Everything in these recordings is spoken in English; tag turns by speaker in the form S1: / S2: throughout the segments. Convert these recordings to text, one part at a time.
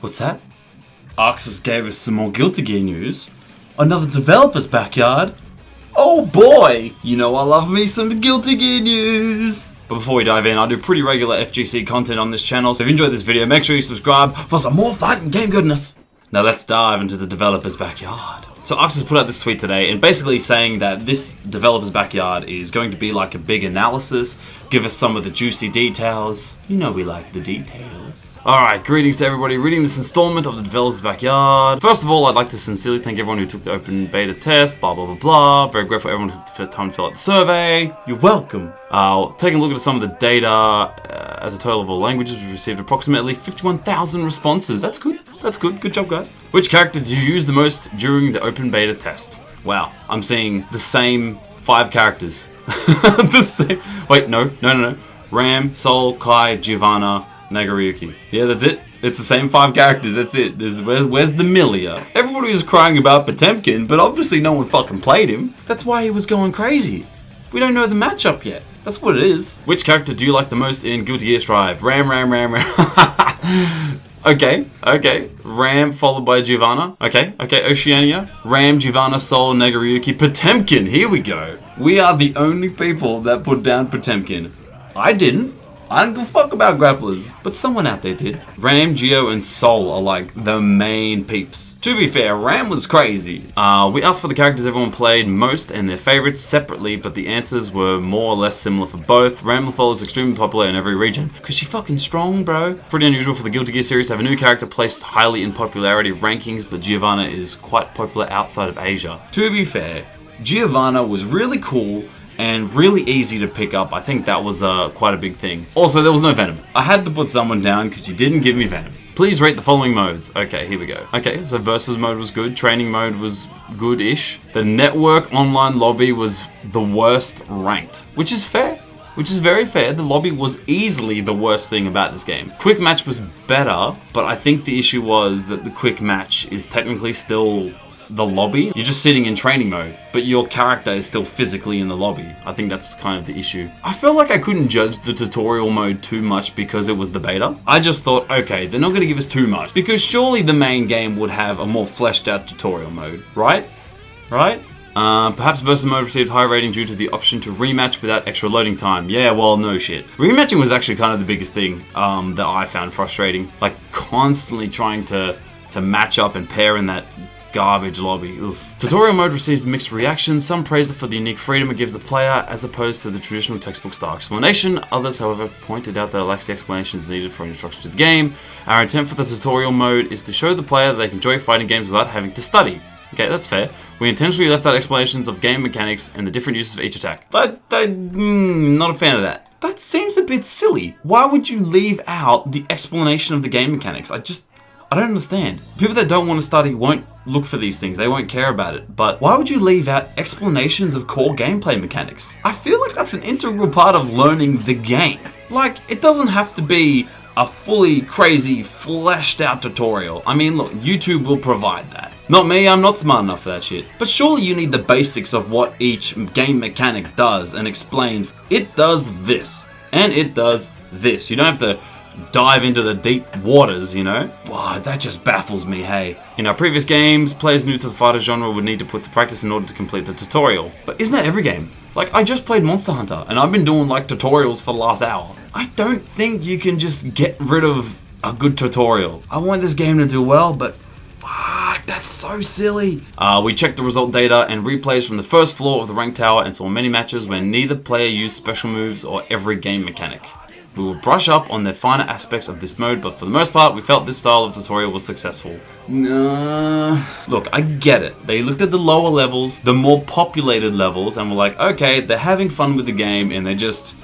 S1: What's that? Arxis gave us some more Guilty Gear news. Another developer's backyard. Oh boy! You know I love me some Guilty Gear news. But before we dive in, I do pretty regular FGC content on this channel, so if you enjoyed this video, make sure you subscribe for some more fighting game goodness. Now let's dive into the developer's backyard. So Arxis put out this tweet today and basically saying that this developer's backyard is going to be like a big analysis, give us some of the juicy details. You know we like the details. Alright, greetings to everybody reading this installment of the developer's backyard. First of all, I'd like to sincerely thank everyone who took the open beta test, blah blah blah blah. Very grateful everyone who took the time to fill out the survey. You're welcome. Taking a look at some of the data, as a total of all languages, we've received approximately 51,000 responses. That's good. That's good. Good job, guys. Which character did you use the most during the open beta test? Wow, I'm seeing the same 5 characters. The same. Wait, no. Ram, Sol, Kai, Giovanna, Nagoriyuki. Yeah, that's it. It's the same 5 characters. That's it. Where's the Milia? Everybody was crying about Potemkin, but obviously no one fucking played him. That's why he was going crazy. We don't know the matchup yet. That's what it is. Which character do you like the most in Guilty Gear Strive? Ram. Okay. Ram followed by Giovanna. Okay. Oceania. Ram, Giovanna, Sol, Nagoriyuki, Potemkin. Here we go. We are the only people that put down Potemkin. I didn't. I don't give a fuck about grapplers, but someone out there did. Ram, Geo, and Sol are like the main peeps. To be fair, Ram was crazy. We asked for the characters everyone played most and their favorites separately, but the answers were more or less similar for both. Ram Lethal is extremely popular in every region, cause she fucking strong, bro. Pretty unusual for the Guilty Gear series to have a new character placed highly in popularity rankings, but Giovanna is quite popular outside of Asia. To be fair, Giovanna was really cool and really easy to pick up. I think that was quite a big thing. Also, there was no Venom. I had to put someone down because you didn't give me Venom. Please rate the following modes. Okay, here we go. Okay, so versus mode was good. Training mode was good-ish. The network online lobby was the worst ranked, which is fair. Which is very fair. The lobby was easily the worst thing about this game. Quick match was better, but I think the issue was that the quick match is technically still the lobby. You're just sitting in training mode, but your character is still physically in the lobby. I think that's kind of the issue. I feel like I couldn't judge the tutorial mode too much because it was the beta. I just thought, okay, they're not going to give us too much because surely the main game would have a more fleshed out tutorial mode, right? Perhaps versus mode received high rating due to the option to rematch without extra loading time. Yeah, well, no shit. Rematching was actually kind of the biggest thing that I found frustrating. Like constantly trying to match up and pair in that garbage lobby. Oof. Tutorial mode received mixed reactions. Some praised it for the unique freedom it gives the player as opposed to the traditional textbook style explanation. Others, however, pointed out that it lacks the explanations needed for introduction to the game. Our intent for the tutorial mode is to show the player that they can enjoy fighting games without having to study. Okay, that's fair. We intentionally left out explanations of game mechanics and the different uses of each attack. Not a fan of that. That seems a bit silly. Why would you leave out the explanation of the game mechanics? I don't understand. People that don't want to study won't look for these things. They won't care about it. But why would you leave out explanations of core gameplay mechanics? I feel like that's an integral part of learning the game. Like, it doesn't have to be a fully crazy, fleshed out tutorial. I mean, look, YouTube will provide that. Not me, I'm not smart enough for that shit. But surely you need the basics of what each game mechanic does and explains, it does this, and it does this. You don't have to dive into the deep waters, you know? Wow, that just baffles me, hey. In our previous games, players new to the fighter genre would need to put to practice in order to complete the tutorial. But isn't that every game? Like, I just played Monster Hunter, and I've been doing, like, tutorials for the last hour. I don't think you can just get rid of a good tutorial. I want this game to do well, but fuck, that's so silly. We checked the result data and replays from the first floor of the rank tower and saw many matches where neither player used special moves or every game mechanic. We will brush up on the finer aspects of this mode, but for the most part, we felt this style of tutorial was successful. Look, I get it. They looked at the lower levels, the more populated levels, and were like, okay, they're having fun with the game, and they're just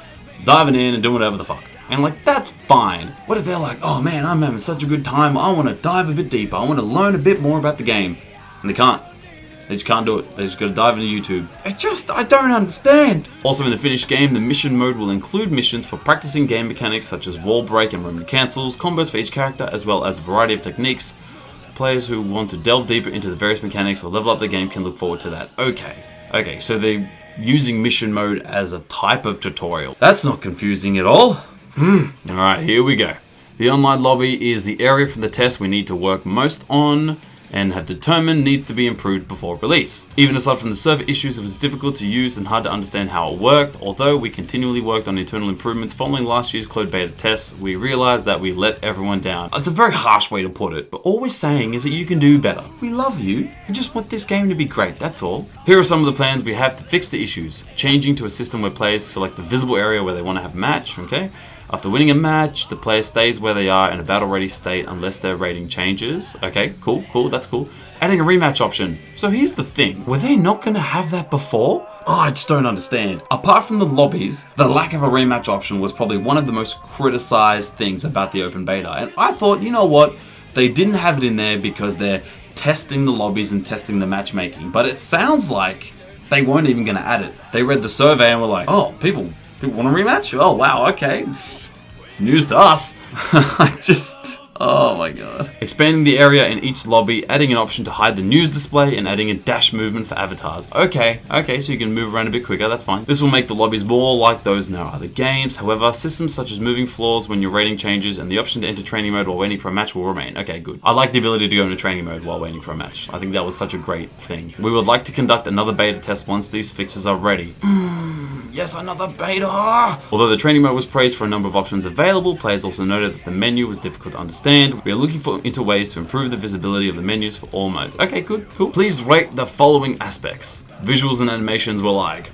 S1: diving in and doing whatever the fuck. And like, that's fine. What if they're like, oh man, I'm having such a good time, I want to dive a bit deeper, I want to learn a bit more about the game. And they can't. They just can't do it. They just gotta dive into YouTube. I don't understand. Also in the finished game, the mission mode will include missions for practicing game mechanics such as wall break and moment cancels, combos for each character, as well as a variety of techniques. Players who want to delve deeper into the various mechanics or level up the game can look forward to that. Okay, so they're using mission mode as a type of tutorial. That's not confusing at all. Alright, here we go. The online lobby is the area from the test we need to work most on and have determined needs to be improved before release. Even aside from the server issues, it was difficult to use and hard to understand how it worked. Although we continually worked on internal improvements following last year's closed beta tests, we realized that we let everyone down. It's a very harsh way to put it, but all we're saying is that you can do better. We love you. We just want this game to be great, that's all. Here are some of the plans we have to fix the issues. Changing to a system where players select the visible area where they want to have a match, okay? After winning a match, the player stays where they are in a battle-ready state unless their rating changes. Okay, cool, that's cool. Adding a rematch option. So here's the thing. Were they not going to have that before? Oh, I just don't understand. Apart from the lobbies, the lack of a rematch option was probably one of the most criticized things about the open beta. And I thought, you know what? They didn't have it in there because they're testing the lobbies and testing the matchmaking. But it sounds like they weren't even going to add it. They read the survey and were like, oh, people want a rematch? Oh, wow, okay. It's news to us. Oh my god. Expanding the area in each lobby, adding an option to hide the news display, and adding a dash movement for avatars. Okay, so you can move around a bit quicker, that's fine. This will make the lobbies more like those in our other games. However, systems such as moving floors when your rating changes and the option to enter training mode while waiting for a match will remain. Okay, good. I like the ability to go into training mode while waiting for a match. I think that was such a great thing. We would like to conduct another beta test once these fixes are ready. Yes, another beta! Although the training mode was praised for a number of options available, players also noted that the menu was difficult to understand. We are looking into ways to improve the visibility of the menus for all modes. Okay, good, cool. Please rate the following aspects. Visuals and animations were like,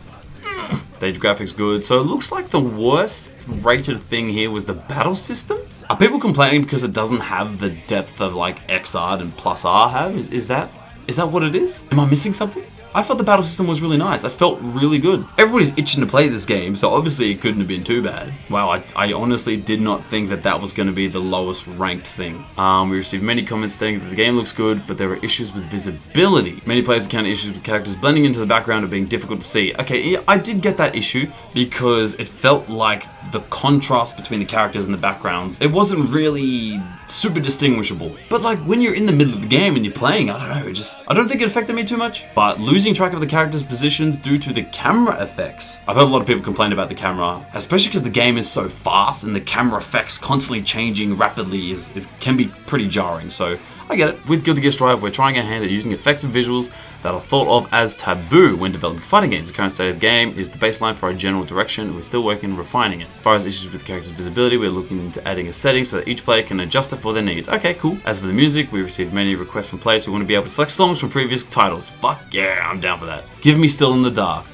S1: stage graphics good. So it looks like the worst rated thing here was the battle system. Are people complaining because it doesn't have the depth of like XR and Plus R have? Is that what it is? Am I missing something? I thought the battle system was really nice. I felt really good. Everybody's itching to play this game, so obviously it couldn't have been too bad. Wow, I honestly did not think that was going to be the lowest ranked thing. We received many comments stating that the game looks good, but there were issues with visibility. Many players encountered issues with characters blending into the background or being difficult to see. Okay, yeah, I did get that issue because it felt like the contrast between the characters and the backgrounds, it wasn't really super distinguishable. But like when you're in the middle of the game and you're playing, I don't know, I don't think it affected me too much. But losing track of the characters' positions due to the camera effects. I've heard a lot of people complain about the camera, especially because the game is so fast and the camera effects constantly changing rapidly can be pretty jarring. So I get it. With Guilty Gear Strive, we're trying our hand at using effects and visuals that are thought of as taboo when developing fighting games. The current state of the game is the baseline for our general direction, and we're still working on refining it. As far as issues with characters' visibility, we're looking into adding a setting so that each player can adjust it for their needs. Okay, cool. As for the music, we received many requests from players who want to be able to select songs from previous titles. Fuck yeah, I'm down for that. Give me Still in the Dark.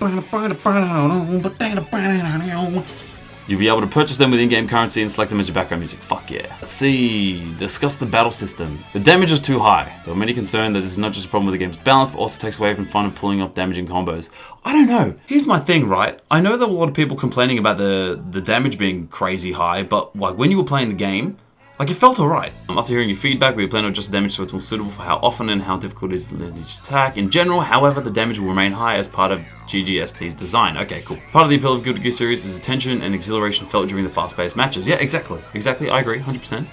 S1: You'll be able to purchase them with in-game currency and select them as your background music. Fuck yeah. Let's see. Discuss the battle system. The damage is too high. There were many concerned that this is not just a problem with the game's balance, but also takes away from fun of pulling off damaging combos. I don't know. Here's my thing, right? I know there were a lot of people complaining about the damage being crazy high, but like when you were playing the game, like it felt alright. After hearing your feedback, we plan to adjust the damage so it's more suitable for how often and how difficult it is to land each attack. In general, however, the damage will remain high as part of GGST's design. Okay, cool. Part of the appeal of Guilty Gear series is the tension and exhilaration felt during the fast-paced matches. Yeah, exactly, I agree, 100%.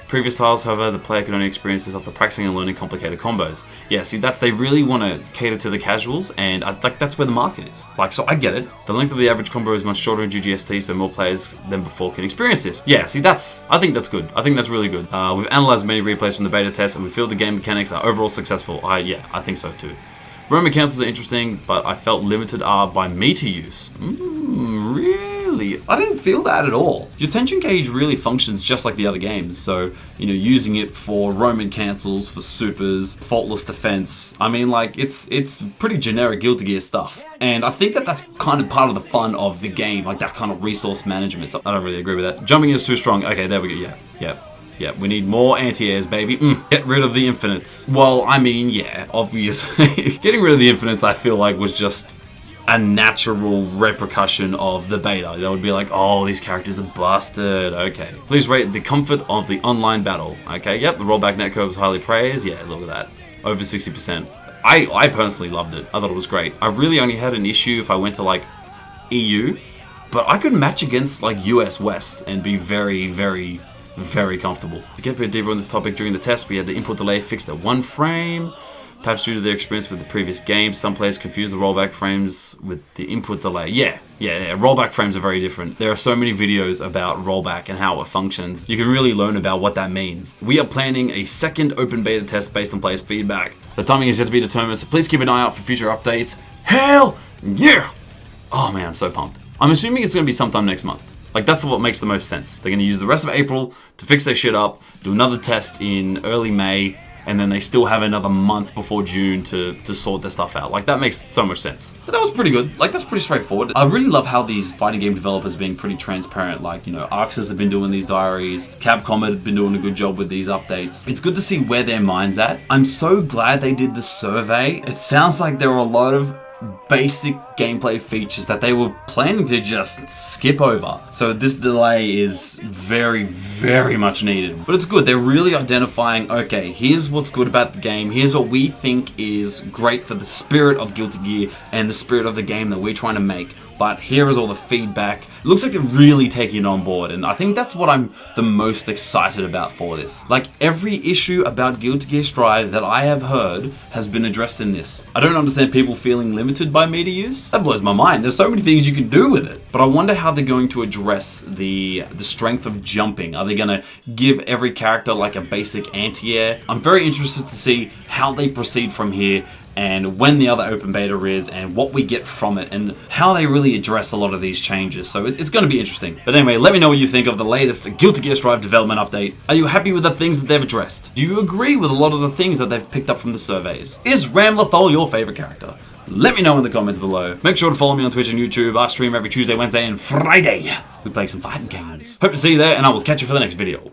S1: Previous titles, however, the player could only experience this after practicing and learning complicated combos. Yeah, see, they really want to cater to the casuals, and that's where the market is. Like, so I get it. The length of the average combo is much shorter in GGST, so more players than before can experience this. Yeah, see, I think that's good. I think that's really good. We've analyzed many replays from the beta test, and we feel the game mechanics are overall successful. Yeah, I think so too. Roman cancels are interesting, but I felt limited are by meter use. Really? I didn't feel that at all. Your tension gauge really functions just like the other games, so, you know, using it for Roman cancels, for supers, faultless defense, I mean, like, it's pretty generic Guilty Gear stuff. And I think that's kind of part of the fun of the game, like that kind of resource management. So I don't really agree with that. Jumping is too strong. Okay, there we go. Yeah, we need more anti-airs, baby. Get rid of the infinites. Well, I mean, yeah, obviously. Getting rid of the infinites, I feel like, was just a natural repercussion of the beta. That would be like, oh, these characters are busted. Okay. Please rate the comfort of the online battle. Okay, yep, the rollback netcode was highly praised. Yeah, look at that. Over 60%. I personally loved it. I thought it was great. I really only had an issue if I went to, like, EU, but I could match against, like, US West and be very, very, very comfortable. To get a bit deeper on this topic, during the test, we had the input delay fixed at 1 frame. Perhaps due to their experience with the previous games, some players confuse the rollback frames with the input delay. Yeah. Rollback frames are very different. There are so many videos about rollback and how it functions. You can really learn about what that means. We are planning a second open beta test based on players' feedback. The timing is yet to be determined, so please keep an eye out for future updates. Hell yeah! Oh man, I'm so pumped. I'm assuming it's going to be sometime next month. Like, that's what makes the most sense. They're going to use the rest of April to fix their shit up, do another test in early May, and then they still have another month before June to sort their stuff out. Like, that makes so much sense. But that was pretty good. Like, that's pretty straightforward. I really love how these fighting game developers are being pretty transparent. Like, you know, Arxis have been doing these diaries. Capcom have been doing a good job with these updates. It's good to see where their mind's at. I'm so glad they did the survey. It sounds like there were a lot of basic gameplay features that they were planning to just skip over. So this delay is very, very much needed. But it's good. They're really identifying, okay, here's what's good about the game. Here's what we think is great for the spirit of Guilty Gear and the spirit of the game that we're trying to make. But here is all the feedback. It looks like they're really taking it on board, and I think that's what I'm the most excited about for this. Like, every issue about Guilty Gear Strive that I have heard has been addressed in this. I don't understand people feeling limited by meter use. That blows my mind. There's so many things you can do with it. But I wonder how they're going to address the strength of jumping. Are they going to give every character like a basic anti-air? I'm very interested to see how they proceed from here, and when the other open beta is, and what we get from it, and how they really address a lot of these changes. So it's going to be interesting. But anyway, let me know what you think of the latest Guilty Gear Strive development update. Are you happy with the things that they've addressed? Do you agree with a lot of the things that they've picked up from the surveys? Is Ram Lethal your favorite character? Let me know in the comments below. Make sure to follow me on Twitch and YouTube. I stream every Tuesday, Wednesday, and Friday. We play some fighting games. Hope to see you there, and I will catch you for the next video.